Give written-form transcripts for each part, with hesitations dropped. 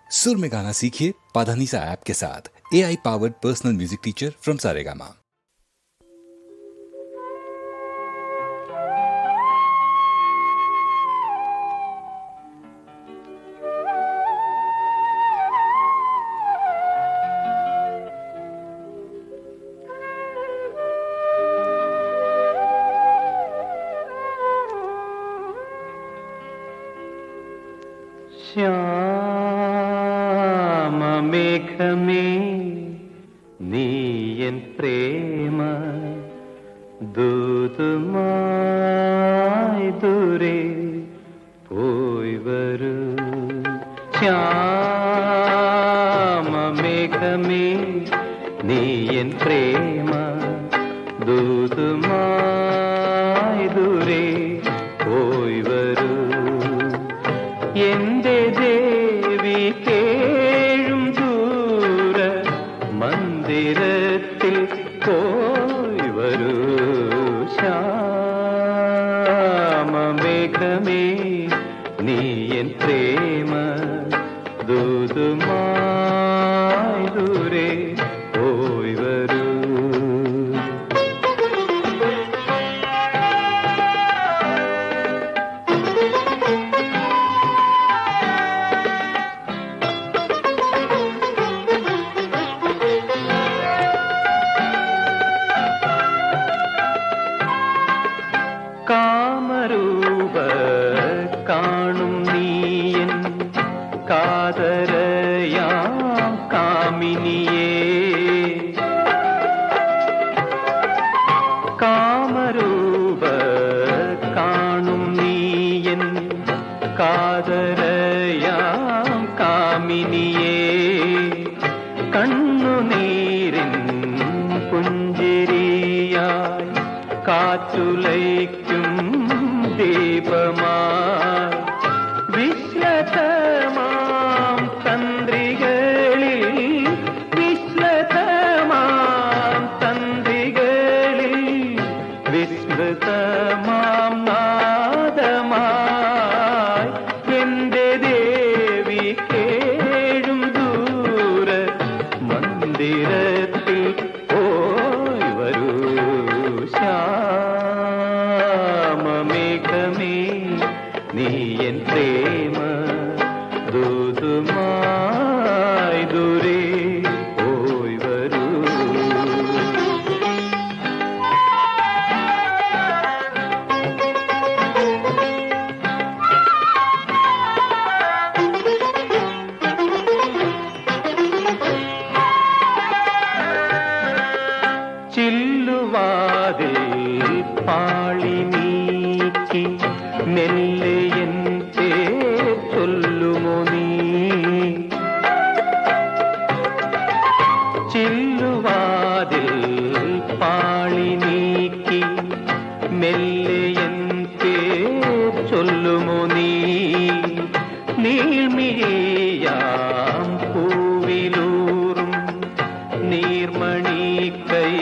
सुर में गाना सीखिए पाधानीसा ऐप के साथ। AI powered personal music teacher from Saregama. ശ്യാമ മേഘമേ നീയൻ പ്രേമ ദൂതുമായി ദൂരെ പോയി വരൂ. ശ്യാമ മേഘമേ നീയൻ പ്രേമ ദൂതുമായി ദൂരെ പോയി വരൂ. എന്റെ ദേവി കേഴും ദൂര മന്ദിരത്തിൽ പോയി വരൂ. ശ്യാമ മേഘമേ നീയൻ പ്രേമ ദൂതുമായി ദൂരെ പോയി വരൂ. കാമരൂപ കാണും നീയൻ കാതരയാം കാമിനിയേ. കാമരൂപ കാണും നീയൻ കാതരയാം കാമിനിയേ. കണ്ണുനീരിൻ പുഞ്ചിരിയായി കാറ്റുലയ്ക്കും ദീപമായി വിശ്ലതമാം തന്ത്രികളിൽ വിശ്ലതമാം തന്ത്രികളിൽ വിസ്മൃതമാം നാദമായി എന്റെ ദേവി കേഴും ദൂര മന്ദിരത്തിൽ പോയി വരൂ. ശ്യാമ മേഘമേ നീയൻ പ്രേമ ദൂതുമായി ദൂരെ പോയി വരൂ. ചില്ലുവാതിൽ പാളി നീക്കി മെല്ലെ എൻ പേർ ചൊല്ലുമോ നീ. ചില്ലുവാതിൽ പാളി നീക്കി മെല്ലെ എൻ പേർ ചൊല്ലുമോ നീ. നീൾമിഴിയാം പൂവിലൂറും നീർമണി കൈ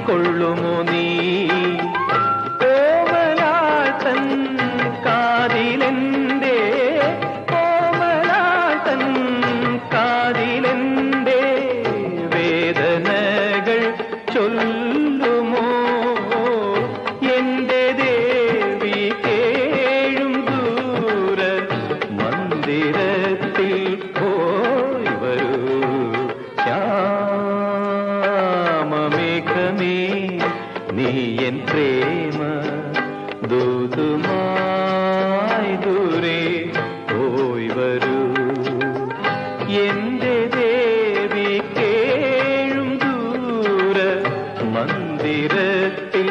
കൊള്ളുമോ നീ. കോമലാൾ തൻ കാതിലെന്റെ കോമലാൾ തൻ കാതിലെന്റെ വേദനകൾ ചൊല്ലുമോ. എന്റെ ദേവി കേഴും ദൂര മന്ദിരത്തിൽ പോയി വരൂ. ശ്യാമ മേഘമേ നീയൻ പ്രേമ ദൂതുമായി ദൂരെ പോയി വരൂ. എന്റെ ദേവി കേഴും ദൂര മന്ദിരത്തിൽ